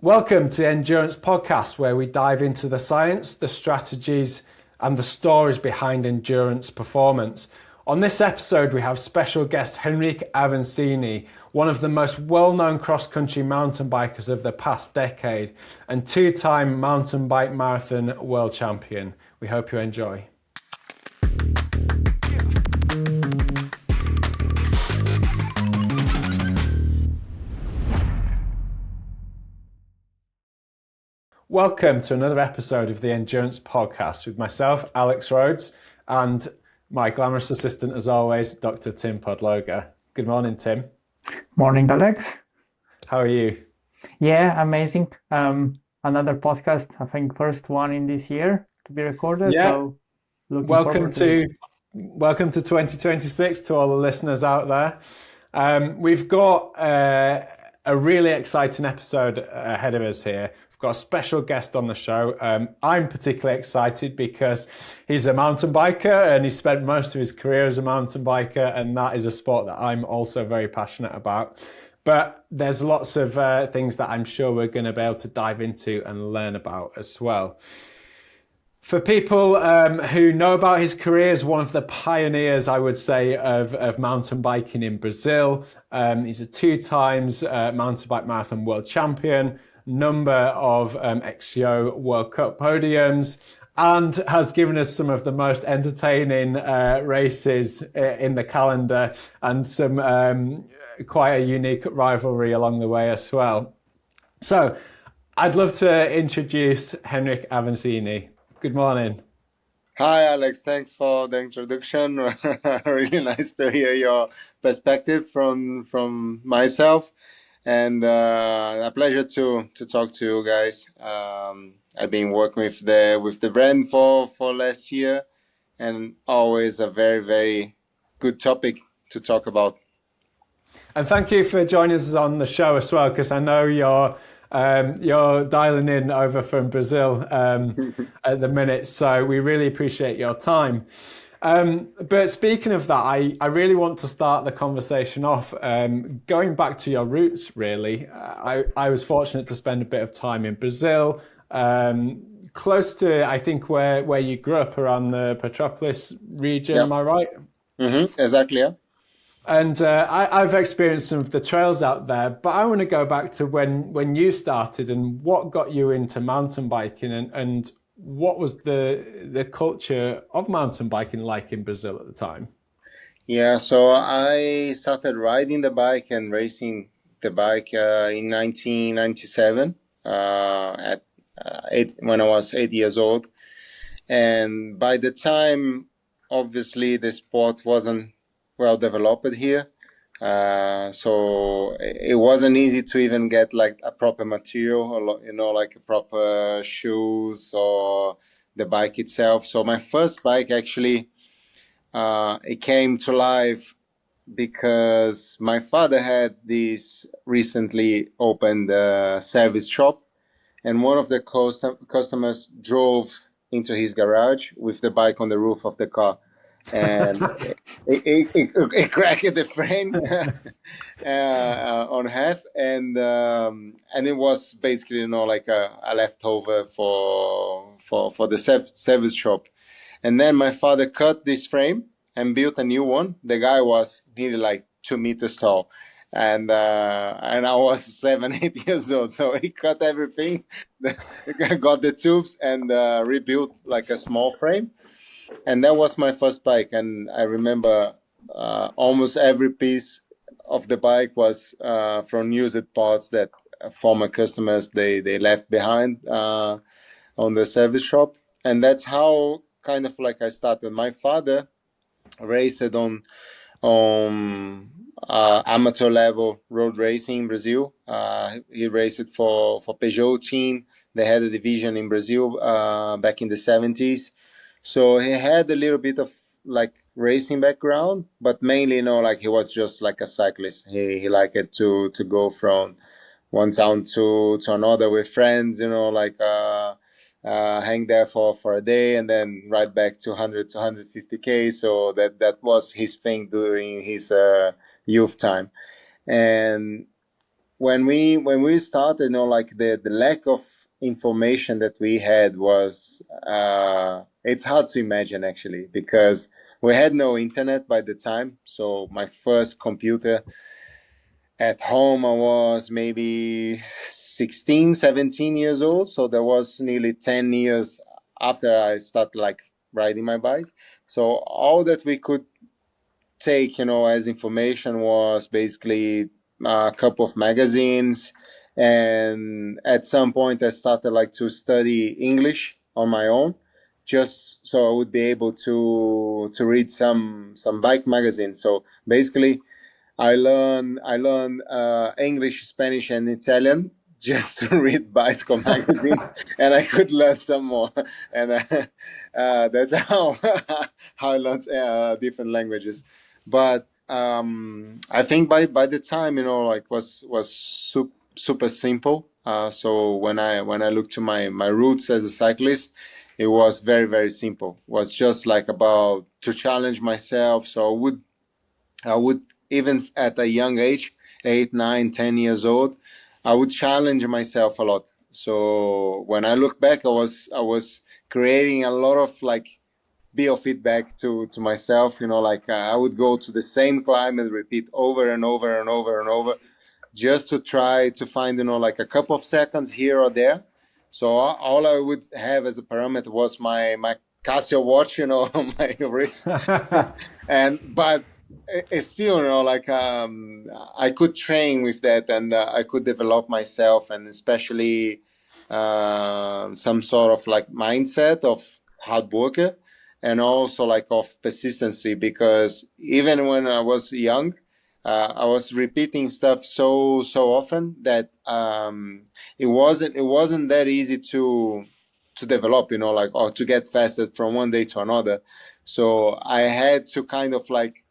Welcome to the Endurance Podcast, where we dive into the science, the strategies, and the stories behind endurance performance. On this episode, we have special guest Henrique Avancini, one of the most well-known cross-country mountain bikers of the past decade and two-time mountain bike marathon world champion. We hope you enjoy. Welcome to another episode of the Endurance Podcast with myself, Alex Rhodes, and my glamorous assistant, as always, Dr. Tim Podloga. Good morning, Tim. Morning, Alex. How are you? Yeah, amazing. Another podcast, I think first one in this year to be recorded. Yeah. So looking Welcome forward to to 2026 to all the listeners out there. We've got a really exciting episode ahead of us here. Got a special guest on the show. I'm particularly excited because he's a mountain biker and he spent most of his career as a mountain biker, and that is a sport that I'm also very passionate about. But there's lots of things that I'm sure we're going to be able to dive into and learn about as well. For people who know about his career as one of the pioneers, I would say, of mountain biking in Brazil. He's a two-time mountain bike marathon world champion, number of XCO World Cup podiums, and has given us some of the most entertaining races in the calendar and some quite a unique rivalry along the way as well. So I'd love to introduce Henrique Avancini. Good morning. Hi, Alex. Thanks for the introduction. Really nice to hear your perspective from myself. And a pleasure to talk to you guys. I've been working with the brand for last year, and always a very, very good topic to talk about. And thank you for joining us on the show as well, because I know you're dialing in over from Brazil at the minute, so we really appreciate your time. But speaking of that, I really want to start the conversation off going back to your roots, really. I was fortunate to spend a bit of time in Brazil, close to, I think, where you grew up, around the Petrópolis region, Yeah. Am I right? Mm-hmm. Exactly, yeah. And I've experienced some of the trails out there, but I want to go back to when you started and what got you into mountain biking and what was the culture of mountain biking like in Brazil at the time? Yeah, so I started riding the bike and racing the bike in 1997 when I was 8 years old. And by the time, obviously, the sport wasn't well developed here. So it wasn't easy to even get like a proper material, or like a proper shoes or the bike itself. So my first bike actually, it came to life because my father had this recently opened service shop, and one of the customers drove into his garage with the bike on the roof of the car. And it cracked the frame on half, and it was basically like a leftover for the service shop. And then my father cut this frame and built a new one. The guy was nearly like 2 meters tall, and I was 7-8 years old. So he cut everything, got the tubes, and rebuilt like a small frame. And that was my first bike. And I remember almost every piece of the bike was from used parts that former customers they left behind on the service shop. And that's how kind of like I started. My father raced on amateur level road racing in Brazil. He raced for Peugeot team. They had a division in Brazil back in the 70s. So he had a little bit of like racing background, but mainly, like he was just like a cyclist. He liked it to go from one town to another with friends, like hang there for a day and then ride back to 100 to 150K. So that was his thing during his youth time. And when we started, like the lack of information that we had was, it's hard to imagine actually, because we had no internet by the time. So my first computer at home, I was maybe 16, 17 years old. So that was nearly 10 years after I started like riding my bike. So all that we could take, as information was basically a couple of magazines. And at some point I started like to study English on my own, just so I would be able to read some bike magazines. So basically I learned English, Spanish, and Italian just to read bicycle magazines, and I could learn some more. And that's how how I learned different languages. But I think by the time, like was super simple. So when I look to my roots as a cyclist, it was very very simple. It was just like about to challenge myself. So I would even at a young age, 8, 9, 10 years old, I would challenge myself a lot. So when I look back, I was creating a lot of like biofeedback to myself. Like I would go to the same climb and repeat over and over and over and over, just to try to find, like a couple of seconds here or there. So all I would have as a parameter was my Casio watch, on my wrist. But it's still, like I could train with that, and I could develop myself, and especially some sort of like mindset of hard worker, and also like of persistency, because even when I was young, I was repeating stuff so often that it wasn't that easy to develop, like, or to get faster from one day to another. So I had to kind of like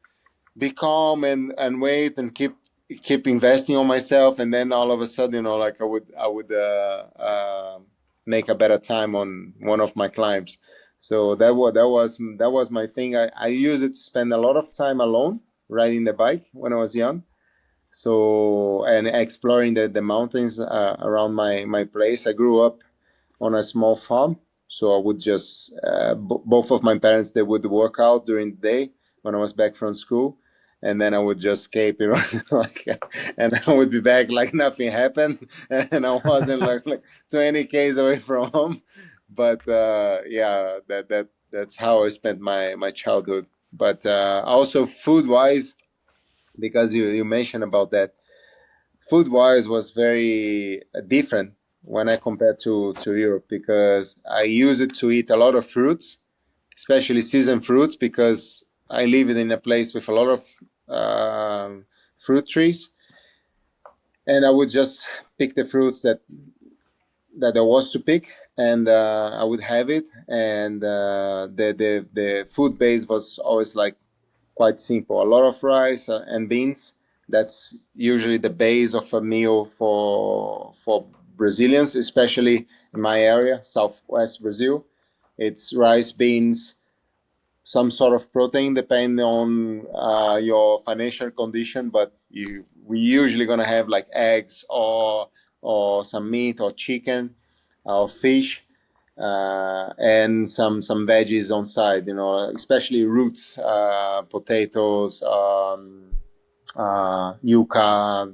be calm and wait and keep investing on myself, and then all of a sudden, like I would make a better time on one of my climbs. So that was my thing. I used it to spend a lot of time alone riding the bike when I was young. So, and exploring the mountains around my place. I grew up on a small farm, so I would just both of my parents, they would work out during the day when I was back from school, and then I would just escape, like, and I would be back like nothing happened, and I wasn't like 20 k's away from home. But yeah, that's how I spent my childhood. But also food wise, because you mentioned about that, food wise was very different when I compared to Europe, because I used it to eat a lot of fruits, especially season fruits, because I live in a place with a lot of fruit trees, and I would just pick the fruits that there was to pick, and I would have it, and the food base was always like quite simple. A lot of rice and beans. That's usually the base of a meal for Brazilians, especially in my area, Southwest Brazil. It's rice, beans, some sort of protein, depending on your financial condition. But we usually gonna have like eggs or some meat or chicken or fish, and some veggies on side, especially roots, potatoes, yuca,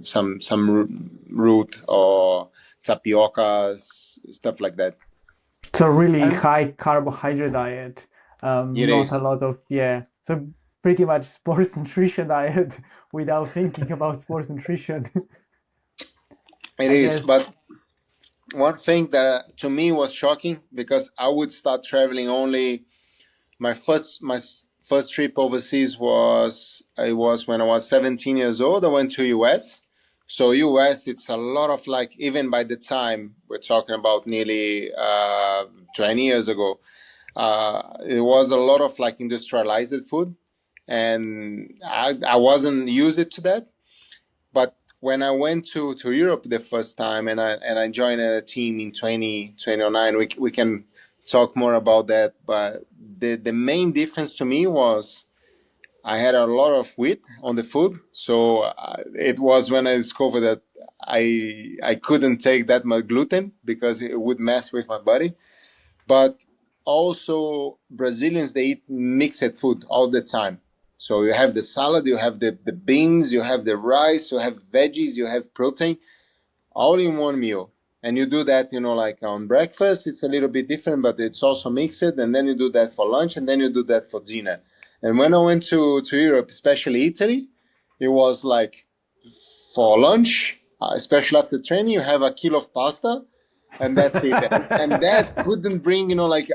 some root or tapioca, stuff like that. It's a really And high carbohydrate diet. It Not a is. lot of, yeah. So pretty much sports nutrition diet without thinking about sports nutrition. It I is. guess. But one thing that to me was shocking, because I would start traveling only my first trip overseas was when I was 17 years old. I went to US. So US, it's a lot of like, even by the time we're talking about nearly 20 years ago, it was a lot of like industrialized food, and I wasn't used to that. But when I went to Europe the first time, and I joined a team in 2009, we can talk more about that. But the main difference to me was I had a lot of wheat on the food. So it was when I discovered that I couldn't take that much gluten because it would mess with my body. But also Brazilians, they eat mixed food all the time. So you have the salad, you have the beans, you have the rice, you have veggies, you have protein, all in one meal. And you do that, like on breakfast, it's a little bit different, but it's also mixed. And then you do that for lunch, and then you do that for dinner. And when I went to Europe, especially Italy, it was like for lunch, especially after training, you have a kilo of pasta, and that's it. And that couldn't bring, like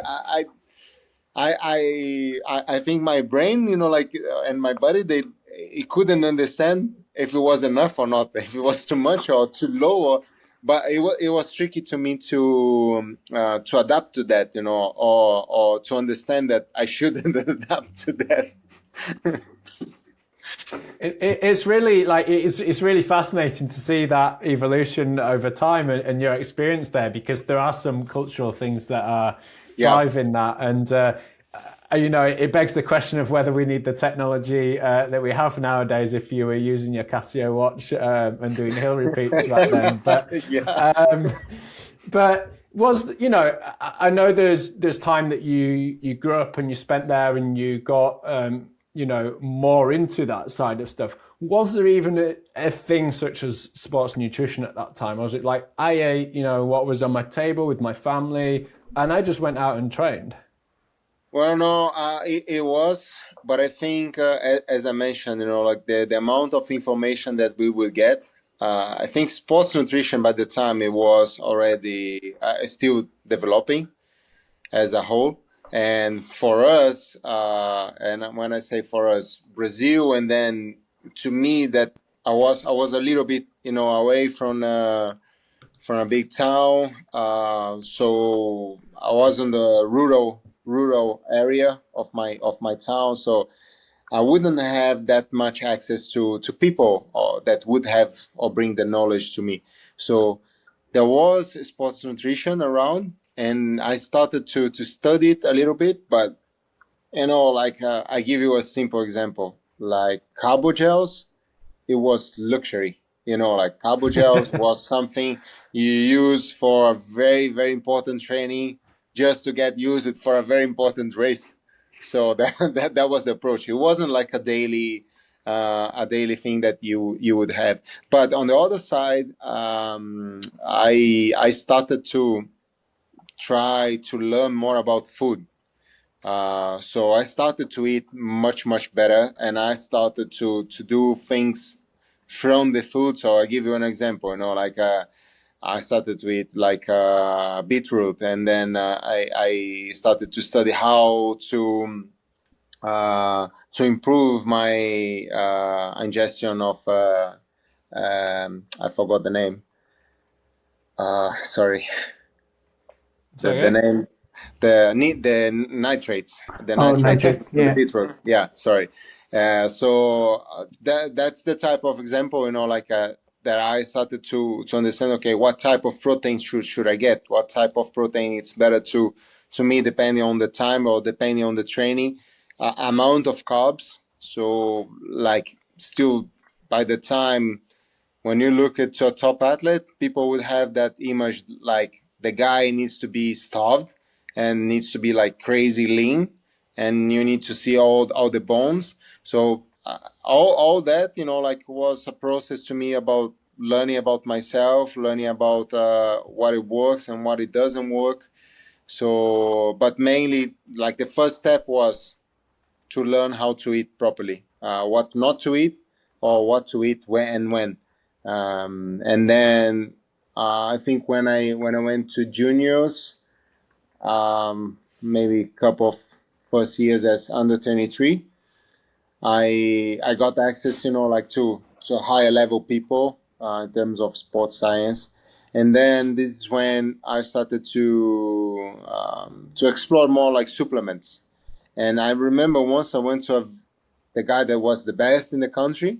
I think my brain, and my body, it couldn't understand if it was enough or not, if it was too much or too low. But it was tricky to me to adapt to that, or to understand that I shouldn't adapt to that. It's really it's really fascinating to see that evolution over time and your experience there, because there are some cultural things that are driving that, and it begs the question of whether we need the technology that we have nowadays if you were using your Casio watch and doing hill repeats back then. But was I know there's time that you grew up and you spent there and you got more into that side of stuff. Was there even a thing such as sports nutrition at that time? Or was it like I ate, what was on my table with my family, and I just went out and trained? Well, no, it was, but I think, as I mentioned, like the amount of information that we would get, I think sports nutrition by the time it was already still developing as a whole. And for us, and when I say for us, Brazil, and then to me that I was a little bit, away from a big town, so I was in the rural area of my town, so I wouldn't have that much access to people that would have or bring the knowledge to me. So there was sports nutrition around, and I started to study it a little bit. But like I give you a simple example, like carbo gels, it was luxury. Like carbo gels was something you use for a very, very important training, just to get used for a very important race. So that was the approach. It wasn't like a daily thing that you would have. But on the other side, I started to try to learn more about food. So I started to eat much, much better, and I started to do things from the food. So I give you an example, like I started to eat like beetroot, and then I started to study how to improve my ingestion of I forgot the name. Sorry, the name. The nitrates, nitrates, the beetroot. Yeah, sorry. So that's the type of example, like that I started to understand. Okay, what type of protein should I get? What type of protein it's better to me, depending on the time or depending on the training, amount of carbs. So like still by the time when you look at a top athlete, people would have that image like the guy needs to be starved and needs to be like crazy lean, and you need to see all the bones. So all that, like was a process to me about learning about myself, learning about what it works and what it doesn't work. So, but mainly like the first step was to learn how to eat properly, what not to eat or what to eat when and when. And then I think when I went to juniors, maybe a couple of first years as under 23, I got access, like to higher level people in terms of sports science. And then this is when I started to explore more like supplements. And I remember once I went to the guy that was the best in the country,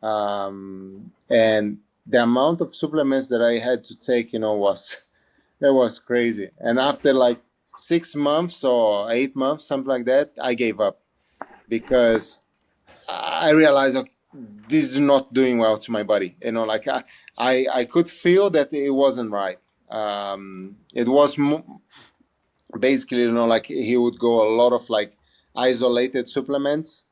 and the amount of supplements that I had to take, was crazy. And after like 6 months or 8 months, something like that, I gave up because I realized, okay, this is not doing well to my body. You know, like I could feel that it wasn't right. It was basically, you know, like he would go a lot of like isolated supplements.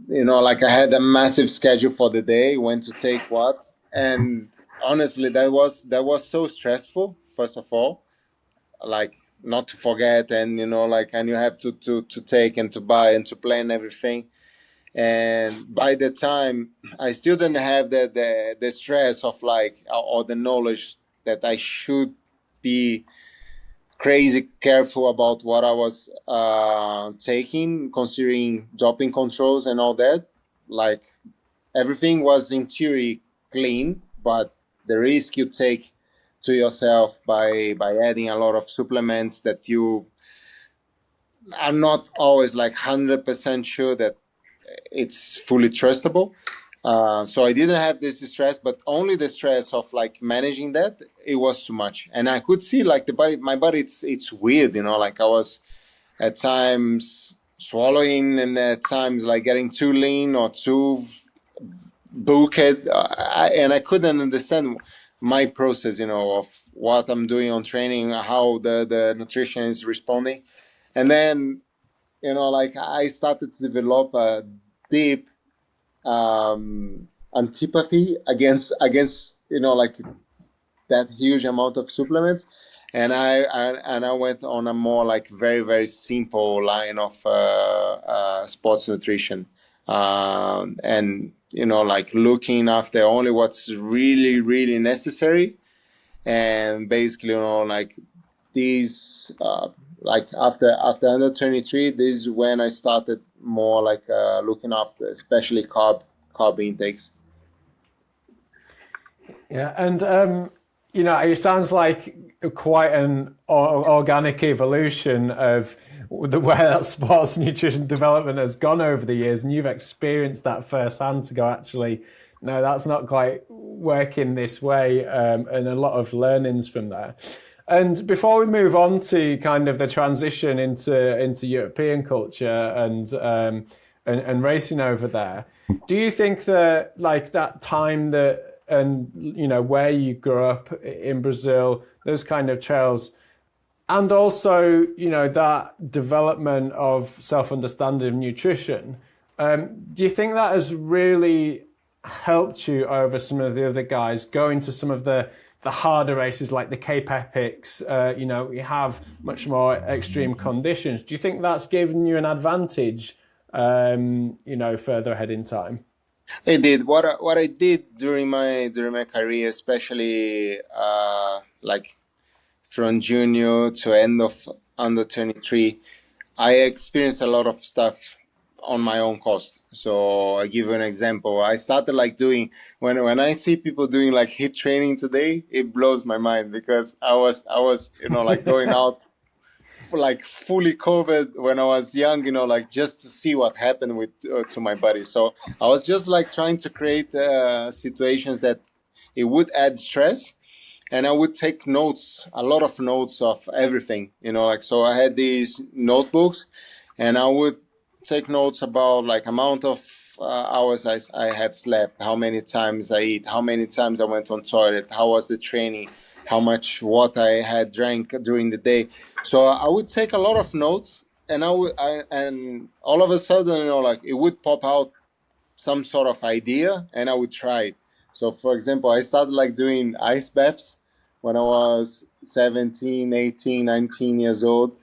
You know, like I had a massive schedule for the day, when to take what, and honestly, that was so stressful. First of all, like not to forget, and you know, like, and you have to take and to buy and to plan everything. And by the time, I still didn't have the stress of like, or the knowledge that I should be crazy careful about what I was taking, considering doping controls and all that. Like, everything was in theory clean, but the risk you take to yourself by adding a lot of supplements that you are not always like 100% sure that it's fully trustable. So I didn't have this stress, but only the stress of like managing that, it was too much. And I could see like my body, it's weird, you know, like I was at times swallowing, and at times like getting too lean or too bulkhead, and I couldn't understand my process, you know, of what I'm doing on training, how the nutrition is responding. And then, you know, like I started to develop a deep antipathy against, you know, like that huge amount of supplements. And I went on a more like very, very simple line of sports nutrition, and you know, like looking after only what's really, really necessary. And basically, you know, like these like after under 23, this is when I started more like looking after especially carb intakes. Yeah, and you know, it sounds like quite an organic evolution of the way that sports nutrition development has gone over the years, and you've experienced that firsthand to go, actually, no, that's not quite working this way, and a lot of learnings from there. And before we move on to kind of the transition into European culture and racing over there, do you think that like that time that, and you know, where you grew up in Brazil, those kind of trails, and also, you know, that development of self-understanding of nutrition, do you think that has really helped you over some of the other guys going to some of the harder races like the Cape Epics? You know, we have much more extreme conditions. Do you think that's given you an advantage, you know, further ahead in time? It did. What I did during my career, especially like from junior to end of under 23, I experienced a lot of stuff on my own cost. So I give you an example. I started like doing, when I see people doing like HIIT training today, it blows my mind, because I was, you know, like going out like fully covered when I was young, you know, like just to see what happened with to my body. So I was just like trying to create situations that it would add stress, and I would take notes, a lot of notes of everything, you know, like, so I had these notebooks, and I would take notes about like amount of hours I have slept, how many times I eat, how many times I went on toilet, how was the training, how much water I had drank during the day. So I would take a lot of notes, and and all of a sudden, you know, like it would pop out some sort of idea, and I would try it. So for example, I started like doing ice baths when I was 17, 18, 19 years old.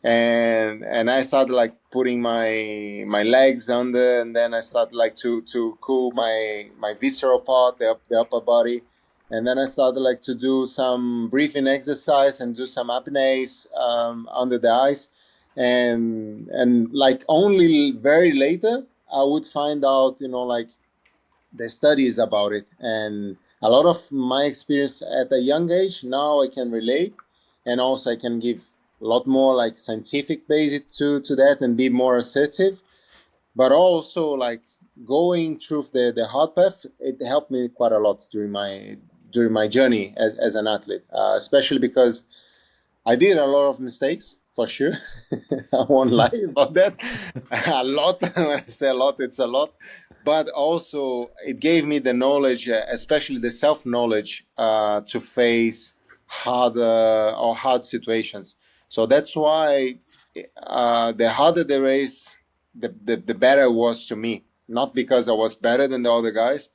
And I started like putting my legs under, and then I started like to cool my visceral part, the upper body. And then I started like to do some breathing exercise and do some apneas under the ice. And like only very later I would find out, you know, like the studies about it. And a lot of my experience at a young age, now I can relate, and also I can give a lot more like scientific basis to that, and be more assertive. But also like going through the hard path, it helped me quite a lot during my journey as an athlete, especially because I did a lot of mistakes for sure. I won't lie about that. A lot. When I say a lot, it's a lot. But also, it gave me the knowledge, especially the self-knowledge, to face hard situations. So that's why the harder the race, the better it was to me. Not because I was better than the other guys,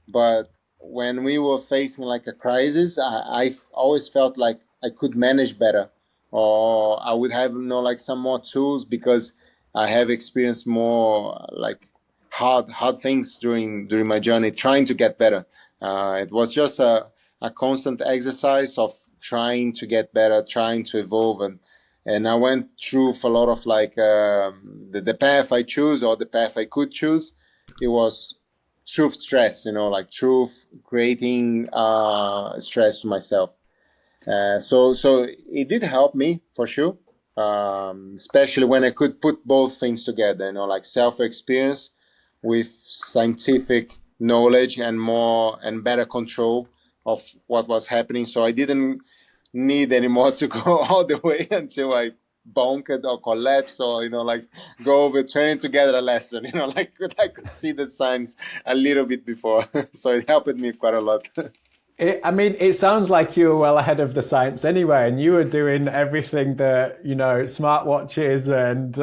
but when we were facing like a crisis, I always felt like I could manage better, or I would have like some more tools because I have experienced more like hard things during my journey, trying to get better. It was just a constant exercise of trying to get better, trying to evolve, and I went through for a lot of like the path I choose or the path I could choose. It was truth stress, like truth creating stress to myself. So it did help me for sure, especially when I could put both things together, like self-experience with scientific knowledge and more and better control of what was happening. So I didn't need anymore to go all the way until I bonked or collapsed or like go over training to get a lesson. Like I could see the signs a little bit before, so it helped me quite a lot. It sounds like you were well ahead of the science anyway, and you were doing everything that smartwatches and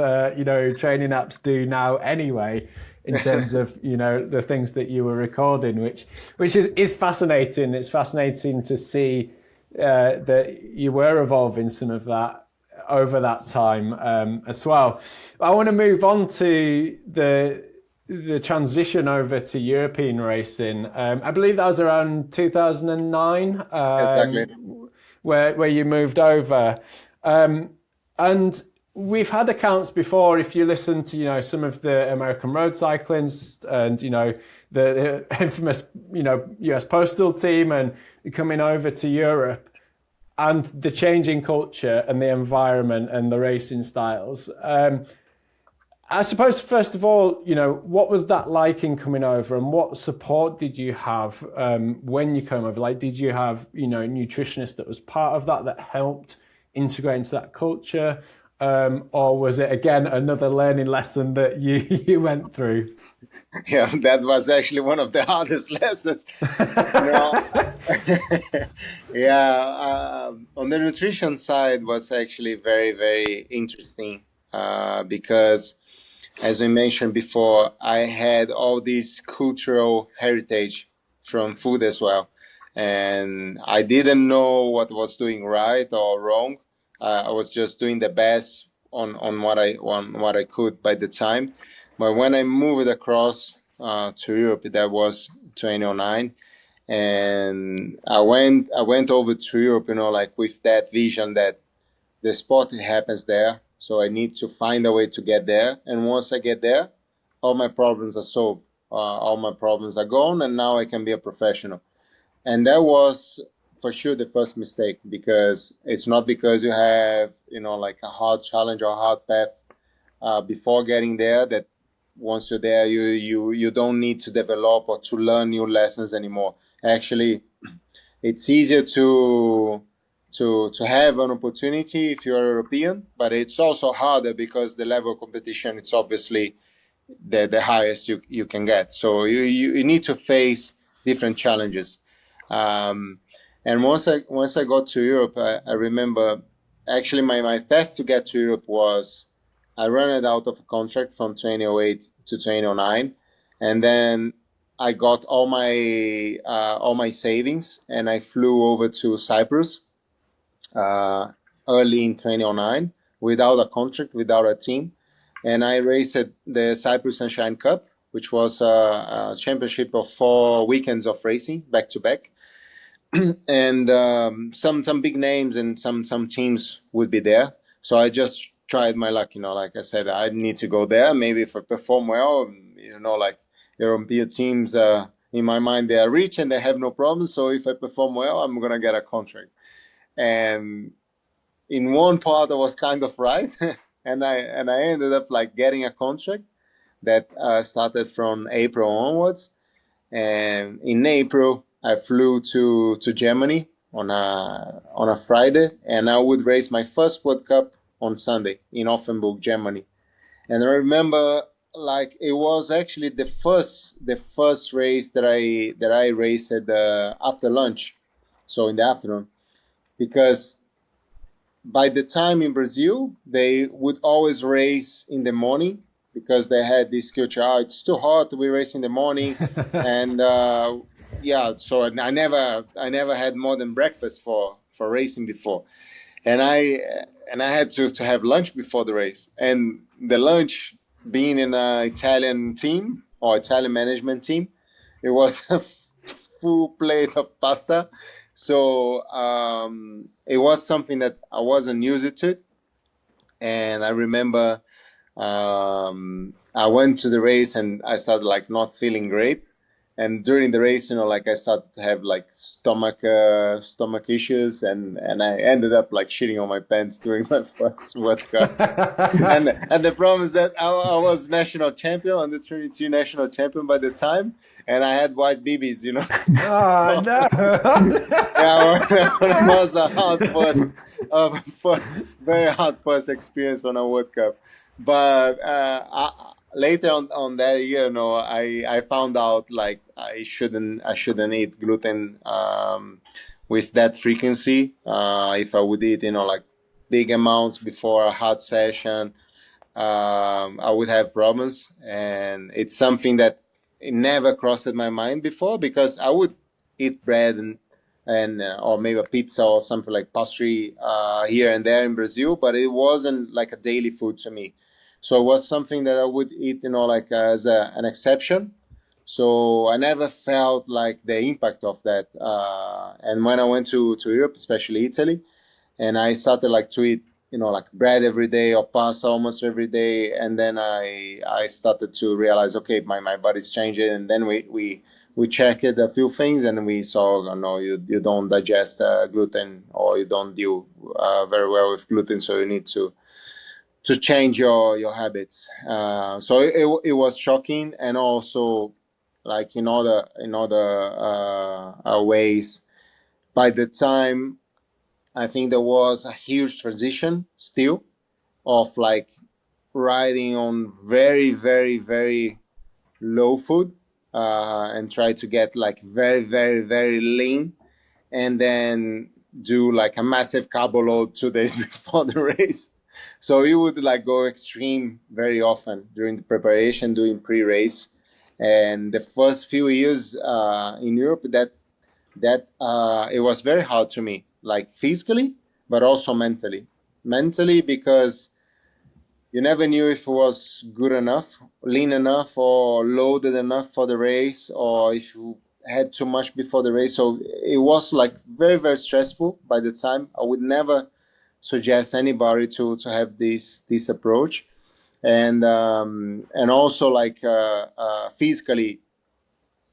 training apps do now anyway, in terms of the things that you were recording, which is fascinating. It's fascinating to see that you were evolving some of that over that time as well. I want to move on to the transition over to European racing. I believe that was around 2009, Exactly. where you moved over. And we've had accounts before, if you listen to some of the American road cyclists and the infamous US Postal Team and coming over to Europe, and the changing culture and the environment and the racing styles. I suppose, first of all, what was that like in coming over, and what support did you have when you came over? Like, did you have, a nutritionist that was part of that helped integrate into that culture? Or was it, again, another learning lesson that you went through? Yeah, that was actually one of the hardest lessons. Yeah, on the nutrition side was actually very, very interesting because, as we mentioned before, I had all this cultural heritage from food as well. And I didn't know what was doing right or wrong. I was just doing the best on what I could by the time. But when I moved across to Europe, that was 2009, and I went over to Europe, like with that vision that the sport happens there, so I need to find a way to get there. And once I get there, all my problems are solved. All my problems are gone, and now I can be a professional. And that was for sure the first mistake, because it's not because you have like a hard challenge or a hard path before getting there that once you're there you don't need to develop or to learn new lessons anymore. Actually, it's easier to have an opportunity if you're European, but it's also harder because the level of competition, it's obviously the highest you can get. So you need to face different challenges. And once I got to Europe, I remember actually my path to get to Europe was I ran it out of a contract from 2008 to 2009, and then I got all my savings, and I flew over to Cyprus early in 2009 without a contract, without a team, and I raced the Cyprus Sunshine Cup, which was a championship of 4 weekends of racing back to back. And some big names and some teams would be there. So I just tried my luck. Like I said, I need to go there. Maybe if I perform well, like European teams, in my mind, they are rich and they have no problems. So if I perform well, I'm gonna get a contract. And in one part, I was kind of right, and I ended up like getting a contract that started from April onwards. And in April, I flew to Germany on a Friday, and I would race my first World Cup on Sunday in Offenburg, Germany. And I remember, like, it was actually the first race that I raced after lunch, so in the afternoon, because by the time in Brazil they would always race in the morning because they had this culture. Oh, it's too hot. We race in the morning, and yeah. So I never had more than breakfast for racing before, and I had to have lunch before the race, and the lunch being in an Italian team or Italian management team, it was a full plate of pasta. So it was something that I wasn't used to, and I remember I went to the race and I started like not feeling great. And during the race, like I started to have like stomach issues, and I ended up like shitting on my pants during my first World Cup. and the problem is that I was national champion, under 22 national champion by the time, and I had white BBs, Oh, no. Yeah, it was a very hard first experience on a World Cup. But later on that year, I found out like I shouldn't eat gluten with that frequency. If I would eat, like big amounts before a hard session, I would have problems, and it's something that it never crossed my mind before, because I would eat bread and or maybe a pizza or something like pastry here and there in Brazil, but it wasn't like a daily food to me. So it was something that I would eat, like as an exception. So I never felt like the impact of that. And when I went to Europe, especially Italy, and I started like to eat, like bread every day or pasta almost every day, and then I started to realize, okay, my body's changing, and then we checked a few things, and we saw, no, you don't digest gluten, or you don't deal very well with gluten, so you need to change your habits. So it was shocking, and also like in other ways. By the time, I think there was a huge transition still of like riding on very, very, very low food, and try to get like very, very, very lean, and then do like a massive carbo load 2 days before the race. So you would like go extreme very often during the preparation, doing pre-race. And the first few years in Europe, that it was very hard to me, like physically, but also mentally. Mentally, because you never knew if it was good enough, lean enough, or loaded enough for the race, or if you had too much before the race. So it was like very, very stressful by the time. I would never suggest anybody to have this approach. And also like physically,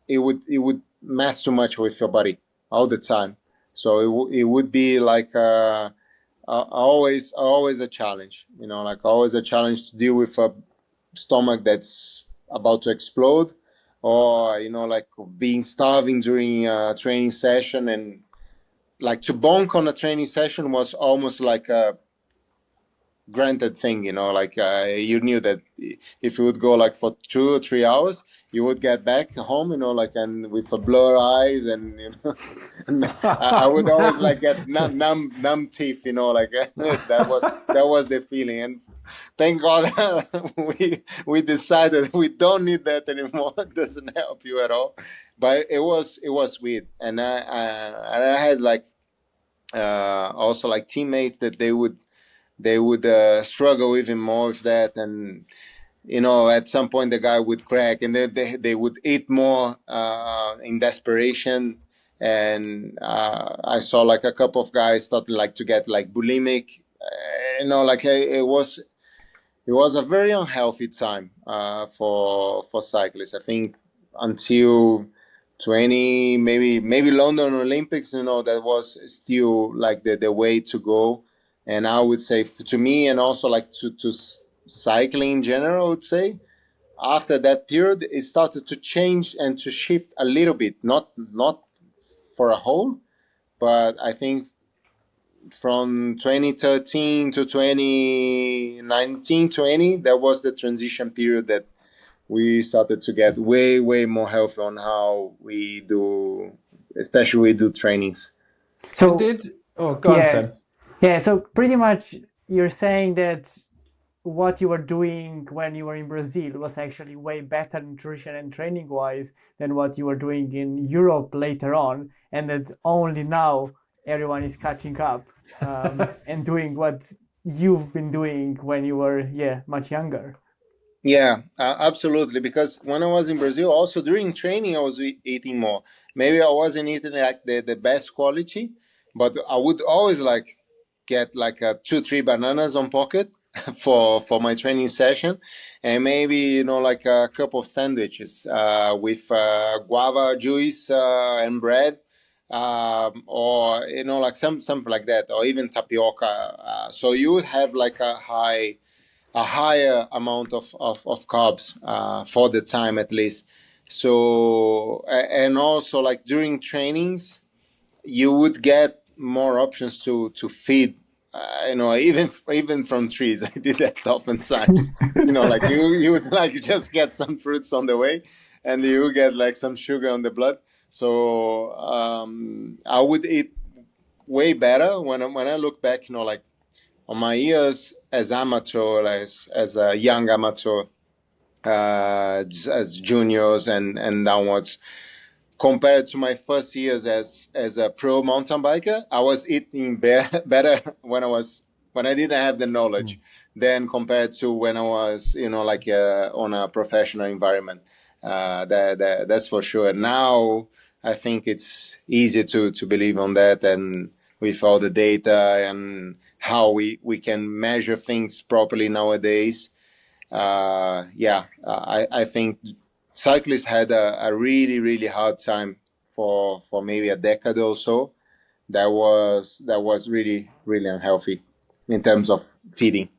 it would mess too much with your body all the time. So it would be like always a challenge, like always a challenge to deal with a stomach that's about to explode, or like being starving during a training session, and like to bonk on a training session was almost like a granted thing, like you knew that if you would go like for 2 or 3 hours, you would get back home, like, and with a blur eyes, and and I would always like get numb teeth, like that was the feeling. And thank God we decided we don't need that anymore. It doesn't help you at all. But it was weird, and I had like also like teammates that they would struggle even more with that. And at some point the guy would crack, and they would eat more in desperation. And I saw like a couple of guys started like to get like bulimic. Like it was a very unhealthy time for cyclists, I think, until 20, maybe London Olympics. That was still like the way to go. And I would say, to me, and also like to cycling in general, I would say after that period it started to change and to shift a little bit, not for a whole, but I think from 2013 to 2019, 20, that was the transition period that we started to get way more healthy on how we do, especially we do trainings. So go on, Tim. Yeah, so pretty much you're saying that what you were doing when you were in Brazil was actually way better nutrition and training wise than what you were doing in Europe later on, and that only now everyone is catching up and doing what you've been doing when you were much younger. Yeah, absolutely. Because when I was in Brazil, also during training, I was eating more. Maybe I wasn't eating like the best quality, but I would always like get like 2, 3 bananas on pocket for my training session, and maybe like a couple of sandwiches with guava juice and bread, or like something like that, or even tapioca. So you would have like a higher amount of carbs for the time at least. So and also like during trainings, you would get more options to feed. Even from trees. I did that oftentimes. Like you would like just get some fruits on the way, and you get like some sugar on the blood. So I would eat way better when I look back. Like on my years as amateur, as a young amateur, as juniors and downwards, compared to my first years as a pro mountain biker, I was eating better when I didn't have the knowledge than compared to when I was like on a professional environment. That's for sure. Now I think it's easy to believe on that, and with all the data and how we can measure things properly nowadays. I think cyclists had a really hard time for maybe a decade or so. That was really unhealthy in terms of feeding.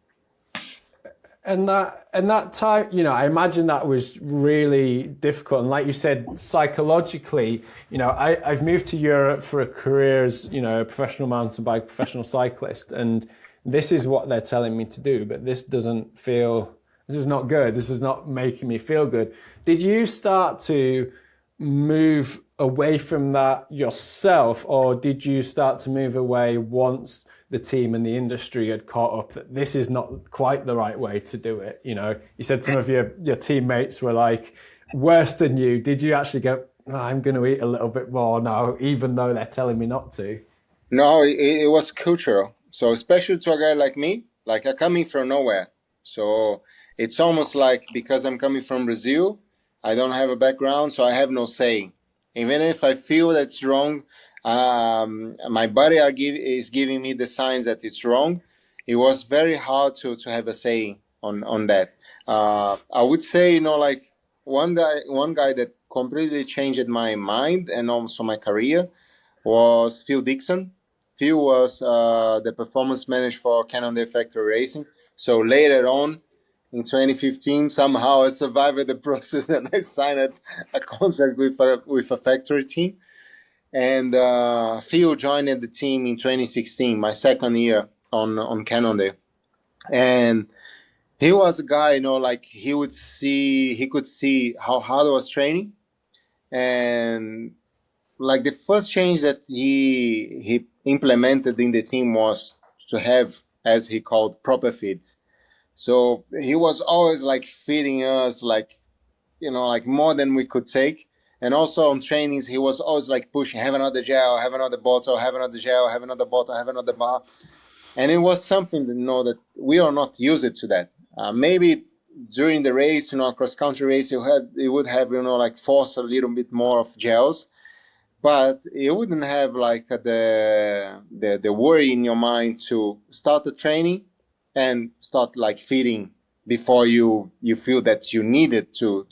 And that time, I imagine that was really difficult. And like you said, psychologically, I've moved to Europe for a career as, a professional mountain bike, professional cyclist. And this is what they're telling me to do, but this is not good. This is not making me feel good. Did you start to move away from that yourself, or did you start to move away once the team and the industry had caught up that this is not quite the right way to do it? You said some of your teammates were like worse than you. Did you actually go, I'm going to eat a little bit more now, even though they're telling me not to? No, it was cultural. So especially to a guy like me, like I'm coming from nowhere. So it's almost like because I'm coming from Brazil, I don't have a background, so I have no say. Even if I feel that's wrong, my body is giving me the signs that it's wrong. It was very hard to have a say on that. I would say, like one guy that completely changed my mind and also my career was Phil Dixon. Phil was the performance manager for Cannondale Factory Racing. So later on, in 2015, somehow I survived the process and I signed a contract with a factory team. And Phil joined the team in 2016, my second year on Cannondale. And he was a guy, like he could see how hard I was training. And like the first change that he implemented in the team was to have, as he called, proper feeds. So he was always like feeding us like more than we could take. And also on trainings, he was always like pushing, have another gel, have another bottle, have another gel, have another bottle, have another bar. And it was something that we are not used to that. Maybe during the race, cross country race, you would have like force a little bit more of gels, but you wouldn't have like the worry in your mind to start the training and start like feeding before you feel that you needed to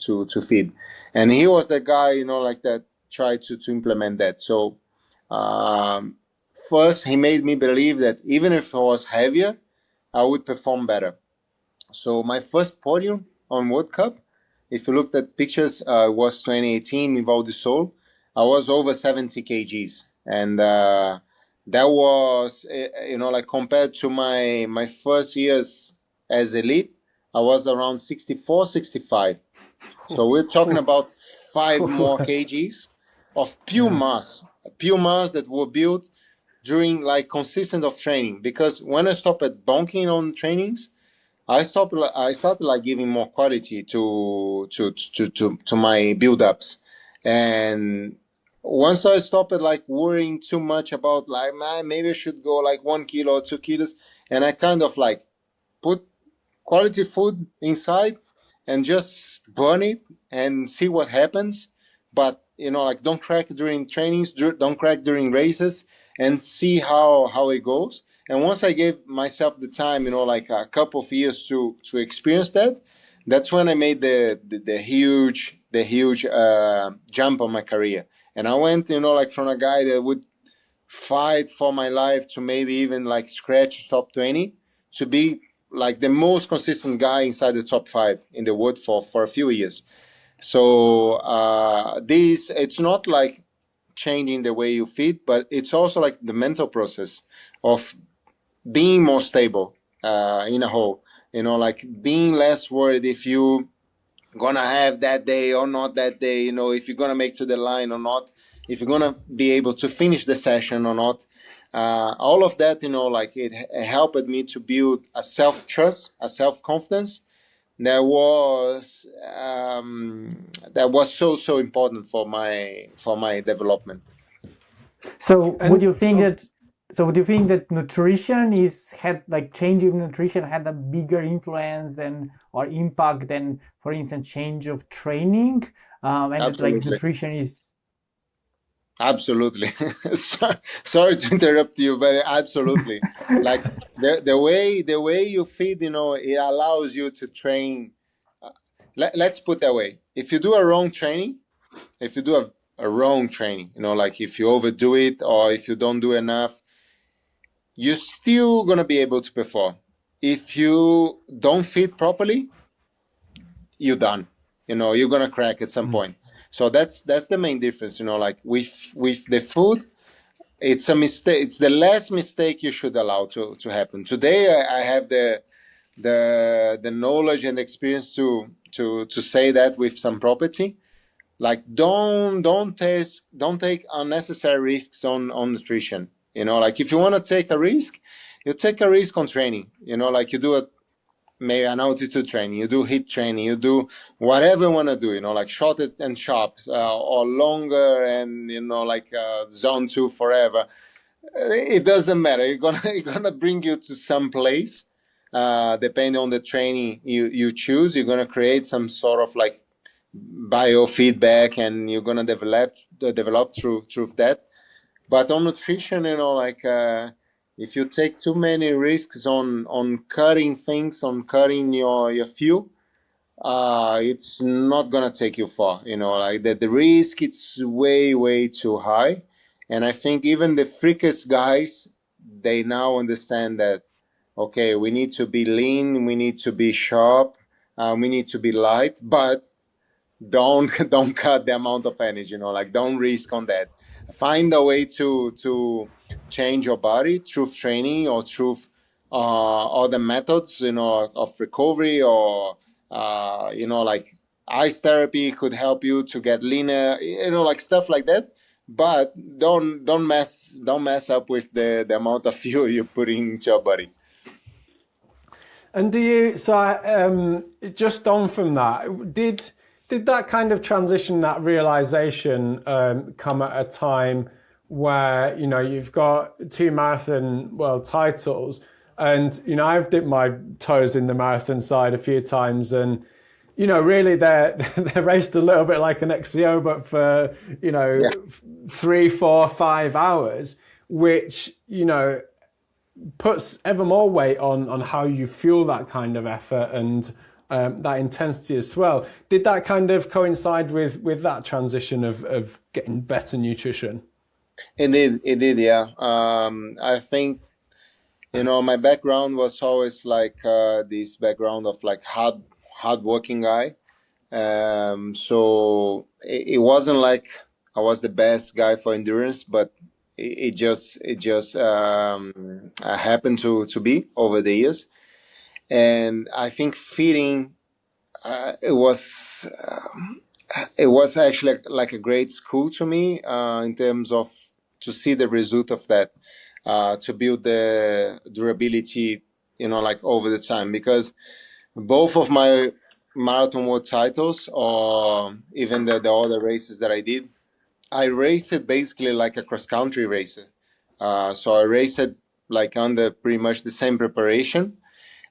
feed. And he was the guy like that tried to implement that. So first he made me believe that even if I was heavier, I would perform better. So my first podium on World Cup, if you looked at pictures, was 2018 in Val di Sole. I was over 70 kgs, and that was, like compared to my first years as elite, I was around 64, 65. So we're talking about 5 more kgs of pure mass that were built during like consistent of training. Because when I stopped at bonking on trainings, I started like giving more quality to my build-ups. And once I stopped like worrying too much about like, man, maybe I should go like 1 kilo or 2 kilos, and I kind of like put quality food inside and just burn it and see what happens. But like don't crack during trainings, don't crack during races, and see how it goes. And once I gave myself the time, like a couple of years to experience that, that's when I made the huge jump on my career. And I went, like from a guy that would fight for my life to maybe even like scratch top 20 to be like the most consistent guy inside the top 5 in the world for a few years. So this, it's not like changing the way you feed, but it's also like the mental process of being more stable in a whole, like being less worried if you gonna have that day or not that day, if you're gonna make to the line or not, if you're gonna be able to finish the session or not. All of that, like it helped me to build a self-trust, a self-confidence that was so important for my development. So would you think that nutrition had like change of nutrition had a bigger influence than or impact than, for instance, change of training? And that like Absolutely. nutrition is Absolutely. Sorry to interrupt you, but absolutely. Like the way you feed, it allows you to train. Let's put that way. If you do a wrong training, if you do a wrong training, like if you overdo it or if you don't do enough, you're still gonna be able to perform. If you don't feed properly, you're done. You're gonna crack at some point. So that's the main difference. Like with the food, it's a mistake. It's the last mistake you should allow to happen. Today, I have the knowledge and experience to say that with some property. Like don't take unnecessary risks on nutrition. Like if you want to take a risk, you take a risk on training. Like you do a maybe an altitude training, you do heat training, you do whatever you want to do, like short and sharp, or longer and like zone 2 forever. It doesn't matter. It's gonna bring you to some place. Depending on the training you choose, you're gonna create some sort of like biofeedback, and you're gonna develop through that. But on nutrition, like if you take too many risks on cutting things, on cutting your fuel, it's not gonna take you far. Like the risk, it's way too high. And I think even the freakest guys, they now understand that, okay, we need to be lean, we need to be sharp, we need to be light, but don't cut the amount of energy. Like don't risk on that. Find a way to change your body through training or through other methods, of recovery, or like ice therapy could help you to get leaner, like stuff like that. But don't mess up with the amount of fuel you put into your body. And just on from that, did that kind of transition, that realization, come at a time where you've got 2 marathon world titles, and I've dipped my toes in the marathon side a few times, and really they're raced a little bit like an XCO, but for 3, 4, 5 hours, which puts ever more weight on how you fuel that kind of effort and that intensity as well. Did that kind of coincide with that transition of getting better nutrition? It did, yeah. I think my background was always like this background of like hard working guy. So it wasn't like I was the best guy for endurance, but it just happened to be over the years. And I think feeding, it was actually like a great school to me, in terms of to see the result of that, to build the durability, like over the time. Because both of my marathon world titles, or even the other races that I did, I raced it basically like a cross country racer. So I raced it like under pretty much the same preparation.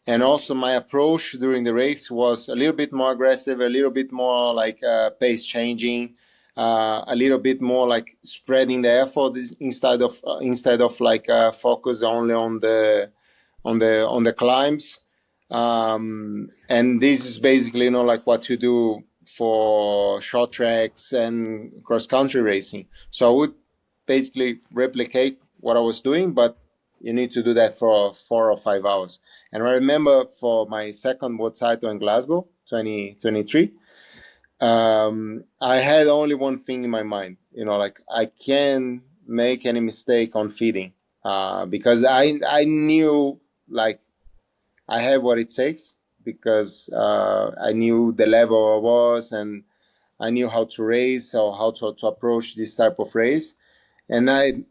And also my approach during the race was a little bit more aggressive, a little bit more like pace changing, a little bit more like spreading the effort instead of like focus only on the climbs. And this is basically, like what you do for short tracks and cross country racing. So I would basically replicate what I was doing, but you need to do that for 4 or 5 hours. And I remember for my second world title in Glasgow, 2023, I had only one thing in my mind, like I can't make any mistake on feeding, because I knew like I have what it takes, because I knew the level I was, and I knew how to race or how to approach this type of race. And I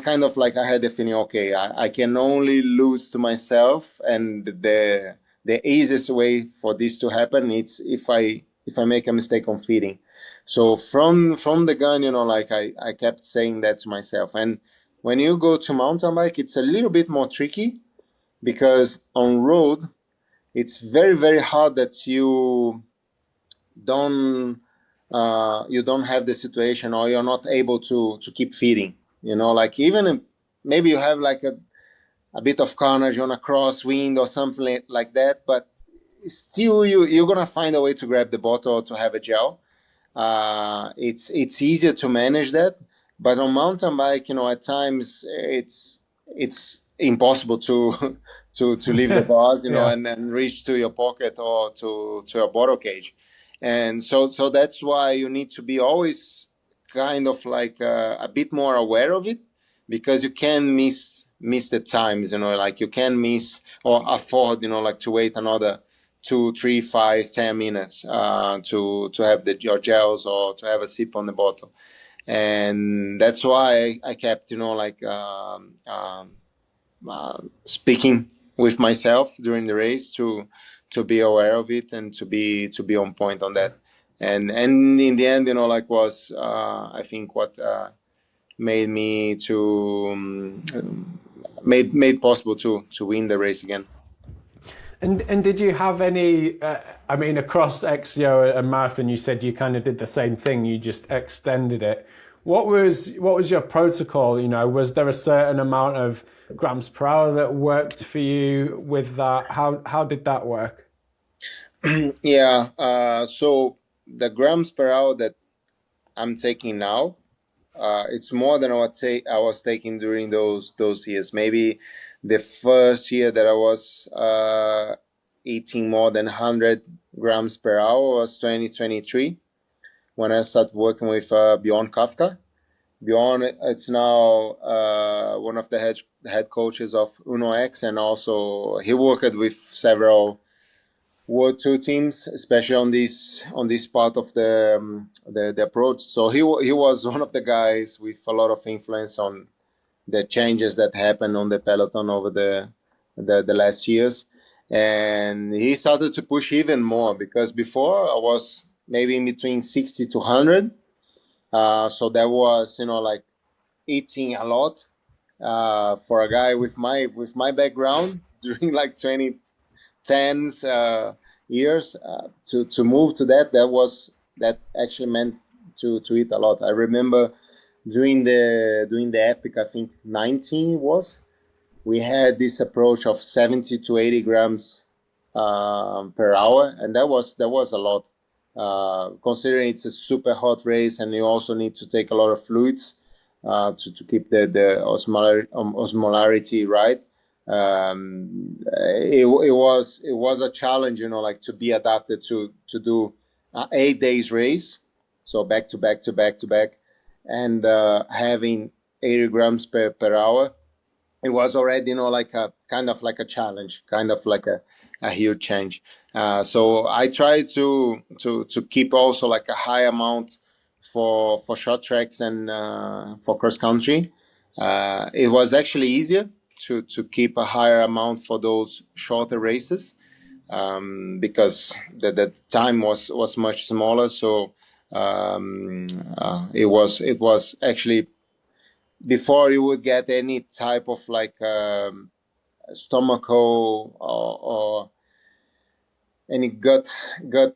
kind of like, I had the feeling, okay, I can only lose to myself, and the easiest way for this to happen is if I make a mistake on feeding. So from the gun, like I kept saying that to myself. And when you go to mountain bike, it's a little bit more tricky, because on road it's very, very hard that don't you don't have the situation, or you're not able to keep feeding. Like even if maybe you have like a bit of carnage on a crosswind or something like that, but still you're gonna find a way to grab the bottle or to have a gel. It's easier to manage that, but on mountain bike, at times it's impossible to to leave the bars, Yeah. and then reach to your pocket or to a bottle cage. And so that's why you need to be always kind of like a bit more aware of it, because you can miss the times, like you can miss or afford, like to wait another 2, 3, 5, 10 minutes to have your gels or to have a sip on the bottle. And that's why I kept, like speaking with myself during the race to be aware of it and to be on point on that. And in the end, like was I think what made me to made possible to win the race again. And did you have any? I mean, across XCO and marathon, you said you kind of did the same thing. You just extended it. What was your protocol? Was there a certain amount of grams per hour that worked for you with that? How did that work? Yeah. So the grams per hour that I'm taking now, it's more than what I was taking during those years. Maybe the first year that I was eating more than 100 grams per hour was 2023, when I started working with Bjorn Kafka. Bjorn, it's now one of the head coaches of Uno X, and also he worked with several World Tour teams, especially on this part of the approach. So he was one of the guys with a lot of influence on the changes that happened on the peloton over the last years. And he started to push even more, because before I was maybe in between 60 to 100. So that was, like eating a lot for a guy with my background during like 2010s years, to move to that actually meant to eat a lot. I remember during the epic, I think 19 was, we had this approach of 70 to 80 grams per hour, and that was a lot, considering it's a super hot race, and you also need to take a lot of fluids to keep the osmolarity right. It was a challenge, like to be adapted to do 8 days race, so back to back to back to back, and having 80 grams per hour. It was already, like a kind of like a challenge, kind of like a huge change. So I try to keep also like a high amount for short tracks and for cross country. It was actually easier to keep a higher amount for those shorter races, because the time was much smaller. So it was actually, before you would get any type of like stomachache or any gut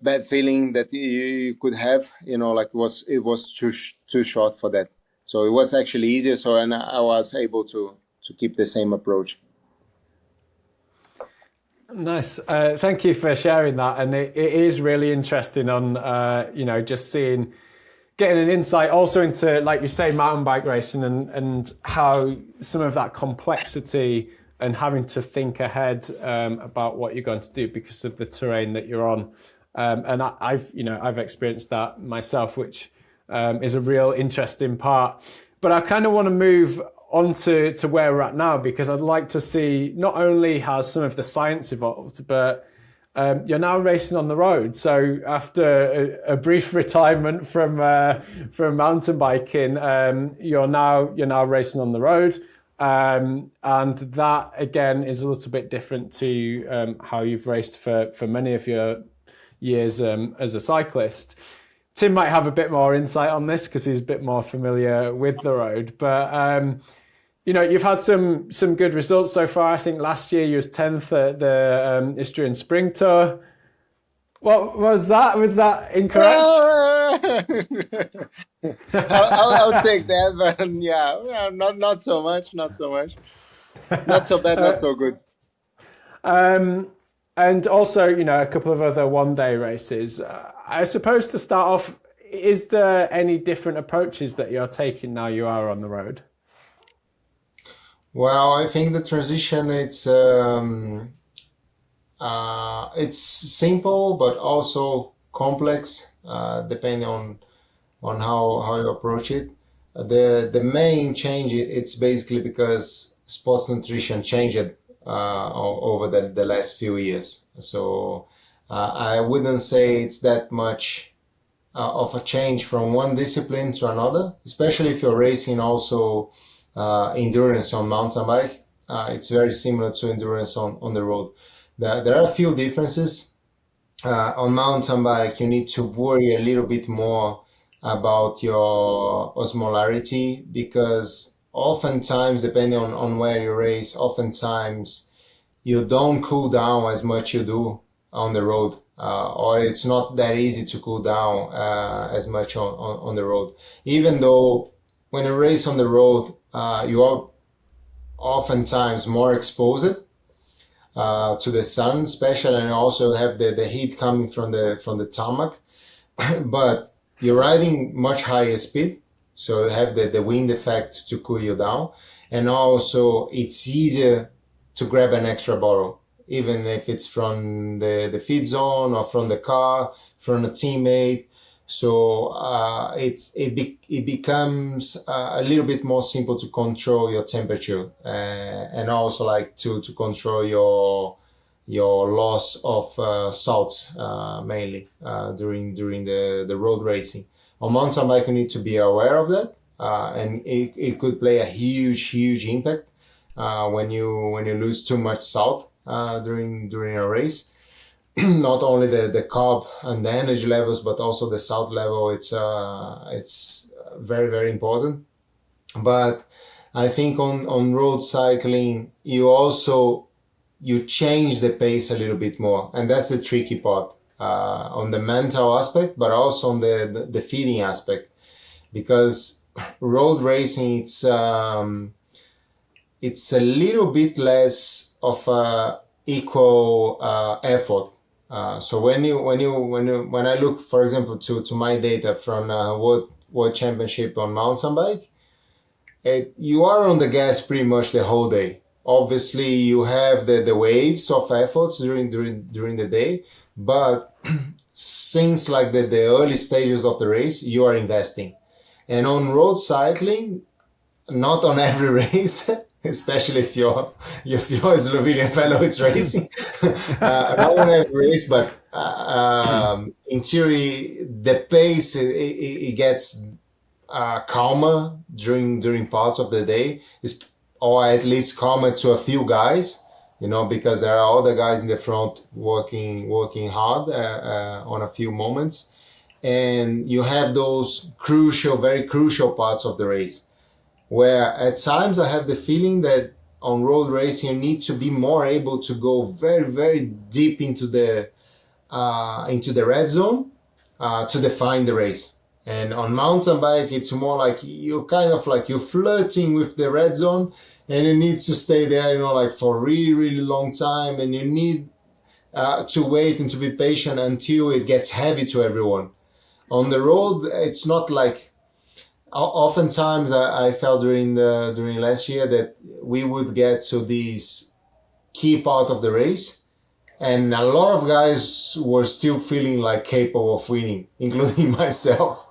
bad feeling that you could have, like it was too short for that. So it was actually easier. So, and I was able to keep the same approach. Nice. Thank you for sharing that. And it is really interesting on, just getting an insight also into, like you say, mountain bike racing and how some of that complexity and having to think ahead about what you're going to do because of the terrain that you're on. And I've experienced that myself, which is a real interesting part. But I kind of want to move on to where we're at now, because I'd like to see not only has some of the science evolved, but you're now racing on the road. So after a brief retirement from mountain biking, you're now racing on the road. And that again is a little bit different to how you've raced for many of your years as a cyclist. Tim might have a bit more insight on this because he's a bit more familiar with the road. But you've had some good results so far. I think last year you was 10th at the Nduranz Spring Tour. What was that? Was that incorrect? I'll take that, but yeah, not so much, not so bad, not so good. And also, a couple of other one-day races. I suppose to start off, is there any different approaches that you're taking now you are on the road? Well, I think the transition it's simple but also complex, depending on how you approach it. The main change, it's basically because sports nutrition changed over the last few years. So I wouldn't say it's that much of a change from one discipline to another, especially if you're racing also endurance on mountain bike. It's very similar to endurance on the road. There are a few differences. On mountain bike, you need to worry a little bit more about your osmolarity, because oftentimes, depending on where you race, oftentimes you don't cool down as much you do on the road, or it's not that easy to cool down as much on the road. Even though when you race on the road, you are oftentimes more exposed to the sun, especially, and also have the heat coming from the tarmac. But you're riding much higher speed, so you have the wind effect to cool you down, and also it's easier to grab an extra bottle, even if it's from the feed zone or from the car, from a teammate. So it becomes a little bit more simple to control your temperature, and also like to control your loss of salts, mainly during the road racing. On mountain bike, you need to be aware of that, and it could play a huge impact when you lose too much salt during a race. Not only the carb and the energy levels, but also the salt level. It's very important. But I think on road cycling, you change the pace a little bit more, and that's the tricky part on the mental aspect, but also on the feeding aspect, because road racing it's a little bit less of a equal effort. So when I look, for example, to my data from World Championship on mountain bike, you are on the gas pretty much the whole day. Obviously, you have the waves of efforts during the day, but since like the early stages of the race, you are investing. And on road cycling, not on every race, especially if you're a Slovenian fellow it's racing. Not on every race, but in theory, the pace it gets calmer during parts of the day, or at least calmer to a few guys, because there are other guys in the front working hard on a few moments, and you have those very crucial parts of the race where at times I have the feeling that on road racing you need to be more able to go very, very deep into the red zone to define the race. And on mountain bike, it's more like you're flirting with the red zone, and you need to stay there, for a really, really long time, and you need to wait and to be patient until it gets heavy to everyone. On the road, it's not like. Oftentimes, I felt during last year that we would get to this key part of the race, and a lot of guys were still feeling like capable of winning, including myself.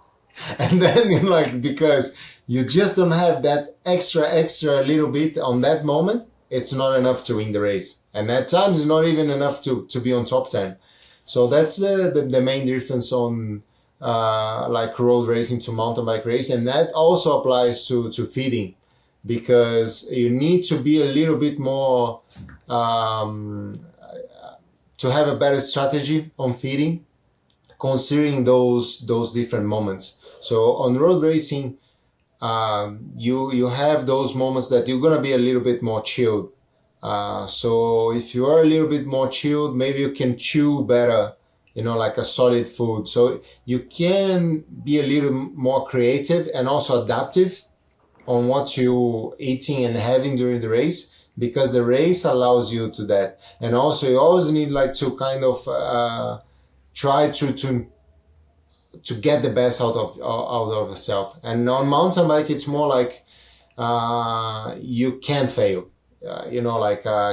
And then, because you just don't have that extra little bit on that moment, it's not enough to win the race. And at times, it's not even enough to be on top 10. So that's the main difference on road racing to mountain bike race. And that also applies to feeding, because you need to be a little bit more, to have a better strategy on feeding, considering those different moments. So on road racing, you have those moments that you're going to be a little bit more chilled. So if you are a little bit more chilled, maybe you can chew better, like a solid food. So you can be a little more creative and also adaptive on what you're eating and having during the race, because the race allows you to that. And also you always need to kind of try to get the best out of yourself. And on mountain bike, it's more like you can't fail.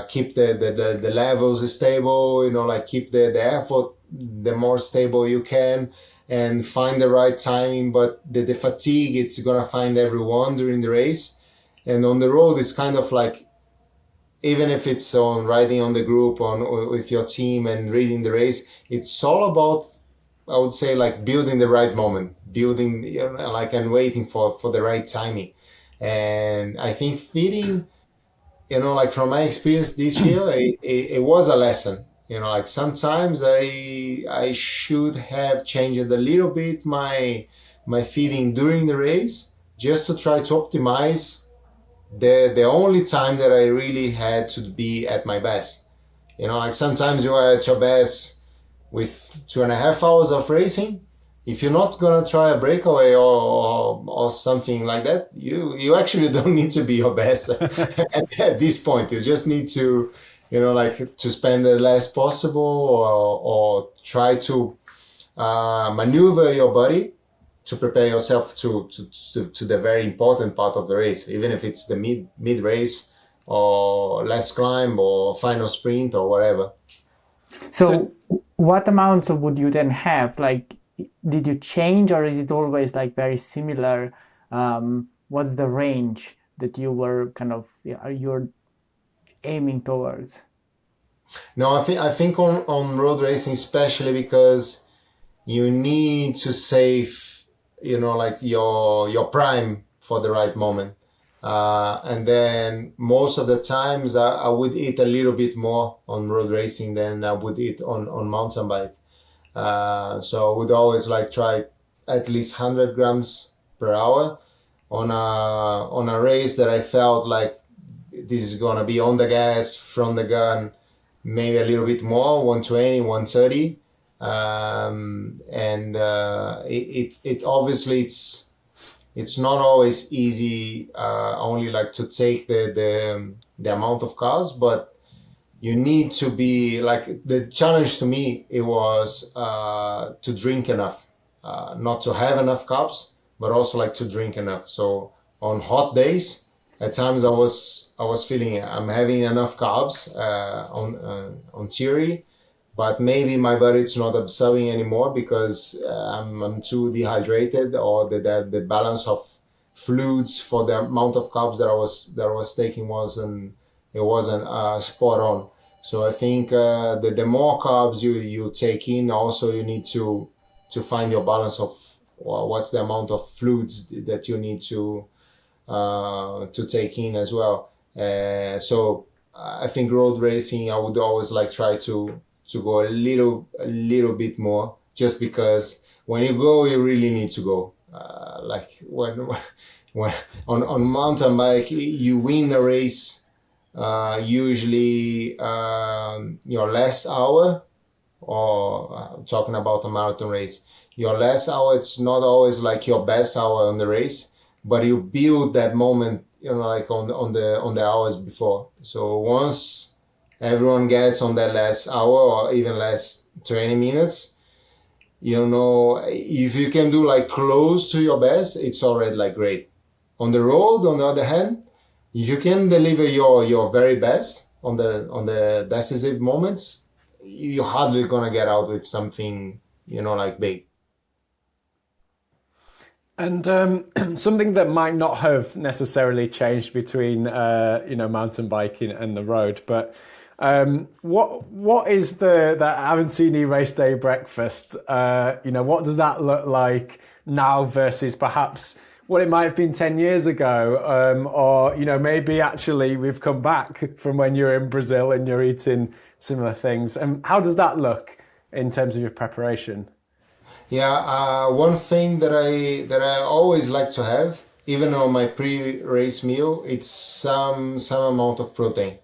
Keep the levels stable, keep the effort the more stable you can, and find the right timing. But the fatigue, it's gonna find everyone during the race. And on the road, it's kind of like, even if it's on riding on the group or with your team and reading the race, it's all about, I would say, building the right moment, and waiting for the right timing. And I think feeding, from my experience this year, it was a lesson. Sometimes I should have changed a little bit my feeding during the race, just to try to optimize the only time that I really had to be at my best. Sometimes you are at your best with 2.5 hours of racing. If you're not gonna try a breakaway or something like that, you actually don't need to be your best at this point. You just need to, to spend the less possible, or try to maneuver your body to prepare yourself to the very important part of the race, even if it's the mid race or last climb or final sprint or whatever. So what amounts would you then have? Did you change, or is it always very similar? What's the range that you were you're aiming towards? No, I think on road racing, especially because you need to save, your prime for the right moment. And then most of the times I would eat a little bit more on road racing than I would eat on mountain bike. So I would always try at least 100 grams per hour on a race that I felt like this is gonna be on the gas, from the gun, maybe a little bit more, 120, 130. It obviously it's not always easy, only to take the amount of carbs, but you need to be the challenge to me, it was to drink enough, not to have enough carbs, but also to drink enough. So on hot days, at times I was feeling I'm having enough carbs on theory, but maybe my body's not absorbing anymore because I'm too dehydrated, or the balance of fluids for the amount of carbs that I was taking wasn't spot on. So I think the more carbs you take in, also you need to find your balance of what's the amount of fluids that you need to take in as well. So I think road racing, I would always like try to go a little bit more, just because when you go, you really need to go. Like when on mountain bike, you win a race. Usually your last hour, or talking about a marathon race, your last hour, it's not always like your best hour on the race, but you build that moment, like on the hours before. So once everyone gets on that last hour or even last 20 minutes, if you can do like close to your best, it's already like great. On the road, on the other hand, if you can deliver your very best on the decisive moments, you're hardly gonna get out with something, like big. And something that might not have necessarily changed between mountain biking and the road, but what is the Avancini race day breakfast? What does that look like now versus perhaps what it might have been 10 years ago, or maybe actually we've come back from when you're in Brazil and you're eating similar things. And how does that look in terms of your preparation? Yeah, one thing that I always like to have, even on my pre-race meal, it's some amount of protein.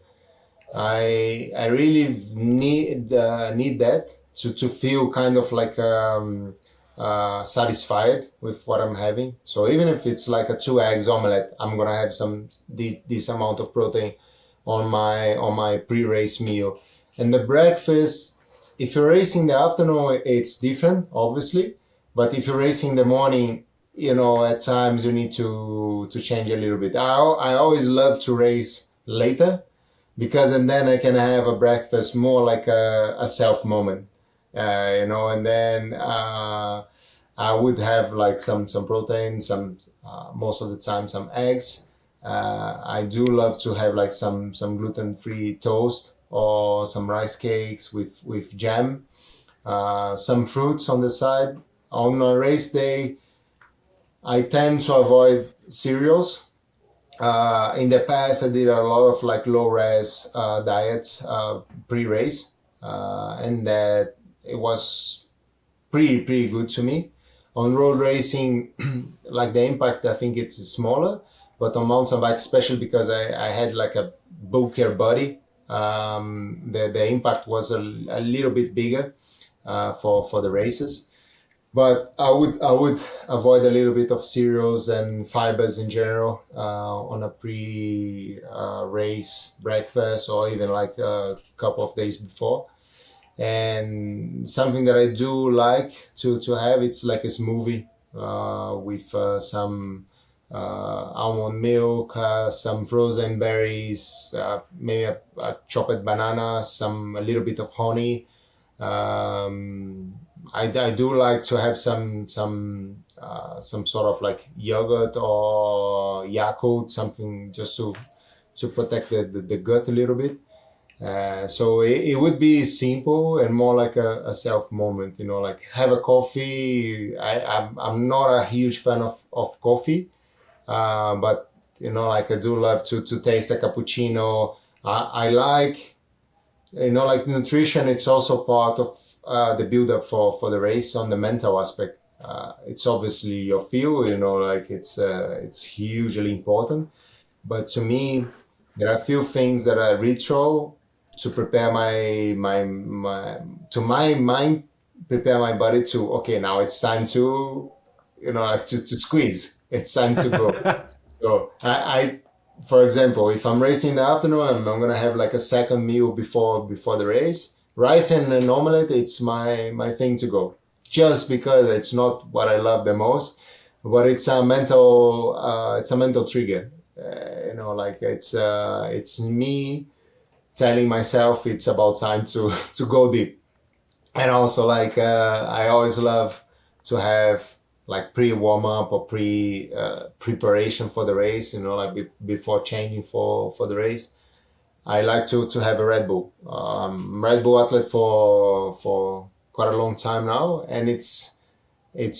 I really need that to feel kind of like satisfied with what I'm having. So even if it's like a 2 eggs omelette, I'm gonna have this amount of protein on my pre-race meal. And the breakfast, if you're racing in the afternoon, it's different, obviously. But if you're racing in the morning, at times you need to change a little bit. I always love to race later, and then I can have a breakfast more like a self moment, and then I would have like some protein, most of the time some eggs. I do love to have like some gluten-free toast or some rice cakes with jam, some fruits on the side. On a race day, I tend to avoid cereals. In the past, I did a lot of like low res diets pre-race, and that it was pretty good to me. On road racing, like the impact, I think it's smaller, but on mountain bike, especially because I had like a bulkier body, the impact was a little bit bigger for the races. But I would avoid a little bit of cereals and fibers in general on a pre-race breakfast, or even like a couple of days before. And something that I do like to have, it's like a smoothie with some almond milk, some frozen berries, maybe a chopped banana, a little bit of honey. I do like to have some sort of like yogurt or Yakult, something just to protect the gut a little bit. So it would be simple and more like a self moment, like have a coffee. I'm not a huge fan of coffee, but like I do love to taste a cappuccino. I like, like nutrition. It's also part of the build up for the race on the mental aspect. It's obviously your fuel, like it's hugely important. But to me, there are a few things that are ritual to prepare my mind, prepare my body to, okay, now it's time to, like to squeeze. It's time to go. So I, for example, if I'm racing in the afternoon, I'm gonna have like a second meal before the race. Rice and an omelette, it's my thing to go. Just because it's not what I love the most, but it's a mental trigger. Like it's me telling myself it's about time to go deep. And also like I always love to have like pre-warm up or preparation for the race, like before changing for the race. I like to have a Red Bull. Red Bull athlete for quite a long time now, and it's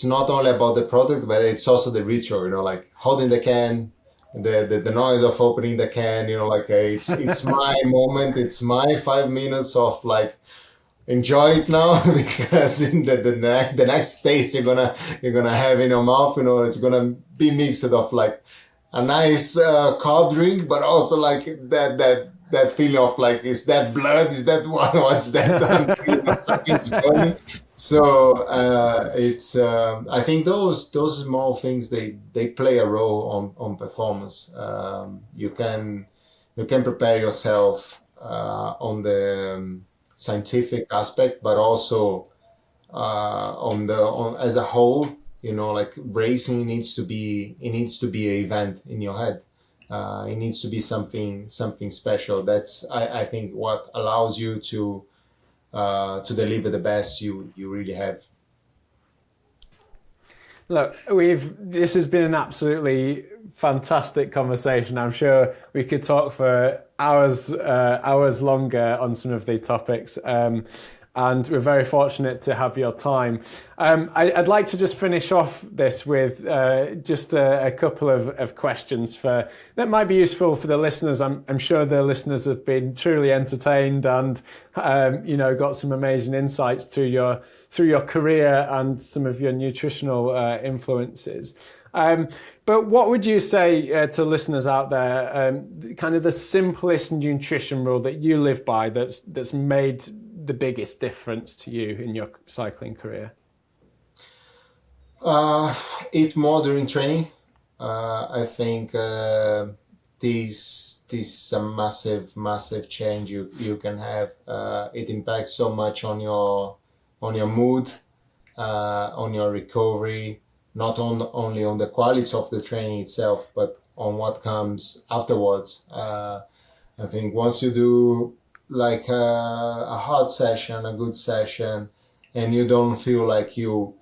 not only about the product, but it's also the ritual. Like holding the can, the noise of opening the can. Like it's my moment. It's my 5 minutes of like enjoy it now because in the next taste you're gonna have in your mouth, it's gonna be mixed of like a nice cold drink, but also like that feeling of like, is that blood? Is that what's that? Something's burning. So it's I think those small things they play a role on performance. You can prepare yourself on the scientific aspect, but also on as a whole. Like racing needs to be an event in your head. It needs to be something special. That's I think what allows you to deliver the best you really have. Look, this has been an absolutely fantastic conversation. I'm sure we could talk for hours longer on some of these topics. And we're very fortunate to have your time. I'd like to just finish off this with just a couple of questions that might be useful for the listeners. I'm sure the listeners have been truly entertained and got some amazing insights through your career and some of your nutritional influences. But what would you say to listeners out there, kind of the simplest nutrition rule that you live by that's made the biggest difference to you in your cycling career? Eat more during training. I think this is a massive change you can have. It impacts so much on your mood, on your recovery, not only on the quality of the training itself, but on what comes afterwards. I think once you do like a hard session, a good session, and you don't feel like you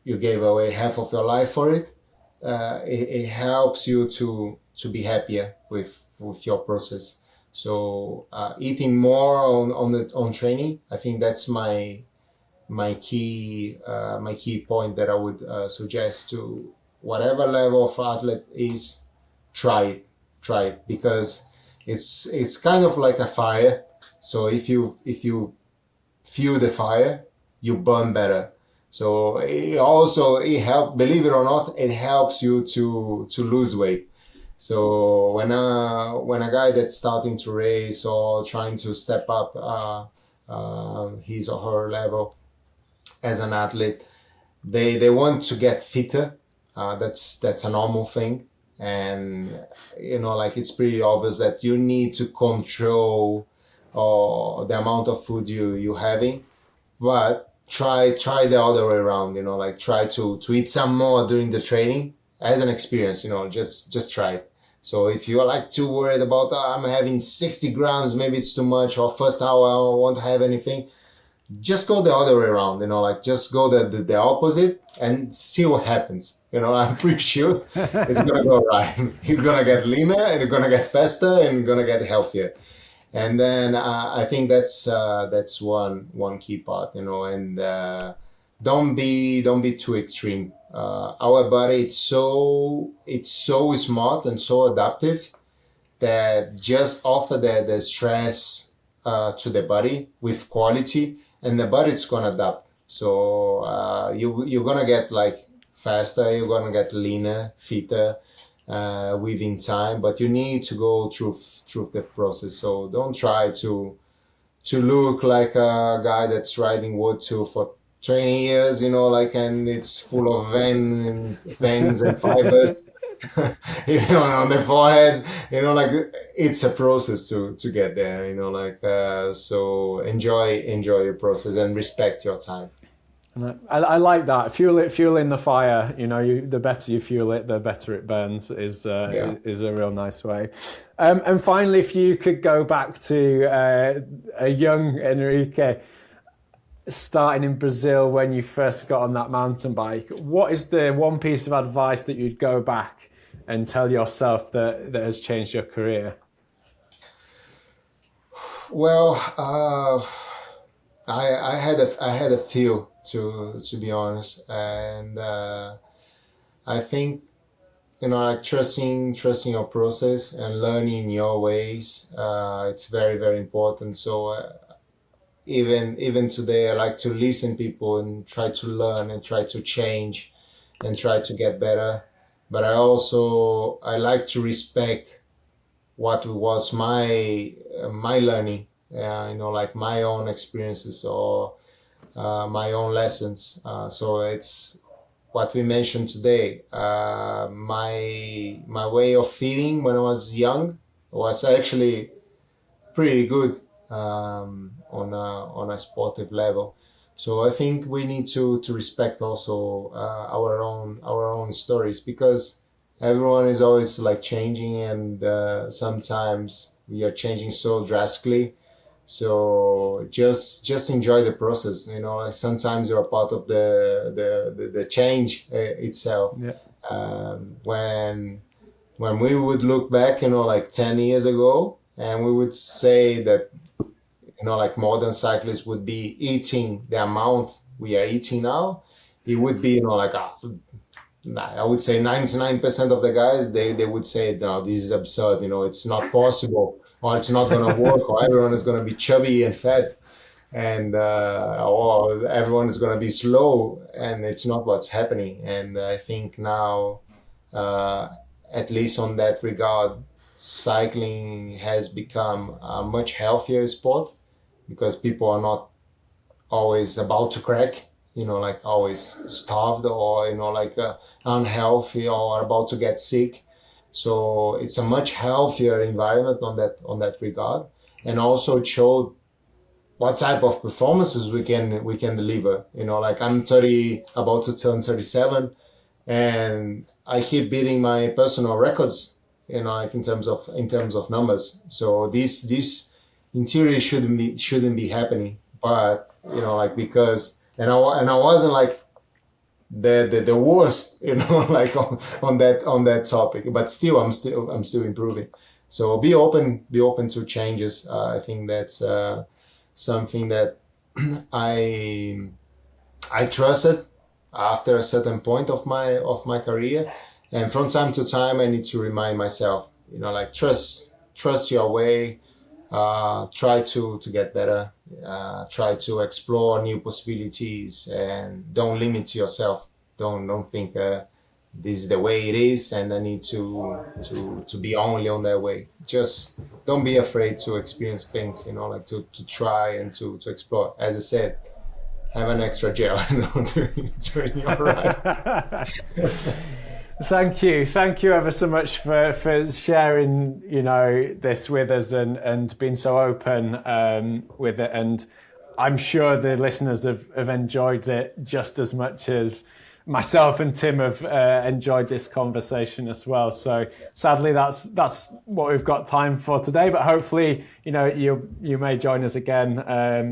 gave away half of your life for it, it helps you to be happier with your process. So eating more on training, I think that's my key point that I would suggest to whatever level of athlete is. Try it because it's kind of like a fire. So if you fuel the fire, you burn better. So it helps, believe it or not, it helps you to lose weight. So when a guy that's starting to race or trying to step up his or her level as an athlete, they want to get fitter. That's a normal thing. And like it's pretty obvious that you need to control the amount of food you having, but try the other way around. Like try to eat some more during the training as an experience. Just try it. So if you're like too worried about I'm having 60 grams, maybe it's too much, or first hour I won't have anything, just go the other way around. Like just go the opposite and see what happens. I'm pretty sure it's gonna go right. You're gonna get leaner and you're gonna get faster and you're gonna get healthier. And then I think that's one key part, and don't be too extreme. Our body, it's so smart and so adaptive that just offer the stress to the body with quality, and the body's gonna adapt. So you're gonna get like faster, you're gonna get leaner, fitter within time, but you need to go through the process. So don't try to look like a guy that's riding wood for 20 years, and it's full of veins and fibers on the forehead, like it's a process to get there, so enjoy your process and respect your time. I like that. Fueling the fire. The better you fuel it, the better it burns. Is a real nice way. And finally, if you could go back to a young Henrique, starting in Brazil when you first got on that mountain bike, what is the one piece of advice that you'd go back and tell yourself that has changed your career? Well, I had a few, to be honest, and I think, like trusting your process and learning your ways. It's very, very important. So even today, I like to listen to people and try to learn and try to change and try to get better. But I like to respect what was my learning, like my own experiences or my own lessons. So it's what we mentioned today. My way of feeling when I was young was actually pretty good on a sportive level. So I think we need to respect also our own stories, because everyone is always like changing, and sometimes we are changing so drastically. So just enjoy the process. Like sometimes you're a part of the change itself. Yeah. When we would look back, like 10 years ago, and we would say that, like modern cyclists would be eating the amount we are eating now, it would be, like I would say 99% of the guys, they would say, no, this is absurd, it's not possible, or it's not going to work, or everyone is going to be chubby and fat, and or everyone is going to be slow, and it's not what's happening. And I think now, at least on that regard, cycling has become a much healthier sport, because people are not always about to crack, like always starved, or, like unhealthy, or about to get sick. So it's a much healthier environment on that regard. And also it showed what type of performances we can deliver. Like I'm about to turn 37, and I keep beating my personal records, like in terms of numbers. So this in theory shouldn't be happening, but like, because and I wasn't like the worst, like on that topic, but still I'm still improving. So be open to changes. I think that's something that I trusted after a certain point of my career, and from time to time I need to remind myself, like trust your way, try to get better, try to explore new possibilities, and don't limit yourself. Don't think this is the way it is, and I need to be only on that way. Just don't be afraid to experience things, like to try and to explore. As I said, have an extra gel, to train your ride. Thank you ever so much for sharing, this with us, and being so open with it. And I'm sure the listeners have enjoyed it just as much as myself and Tim have enjoyed this conversation as well. So sadly, that's what we've got time for today. But hopefully, you may join us again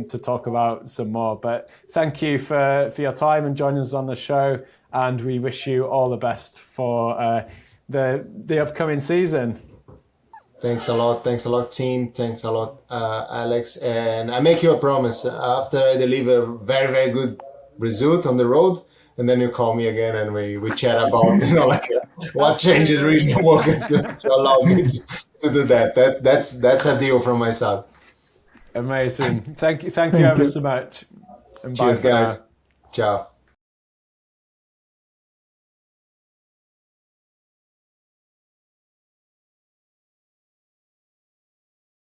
to talk about some more. But thank you for your time and joining us on the show. And we wish you all the best for the upcoming season. Thanks a lot, team. Thanks a lot, Alex. And I make you a promise. After I deliver very, very good result on the road, and then you call me again, and we chat about like what changes really working to allow me to do that. That's a deal from my side. Amazing. Thank you ever so much. And cheers, guys. Ciao.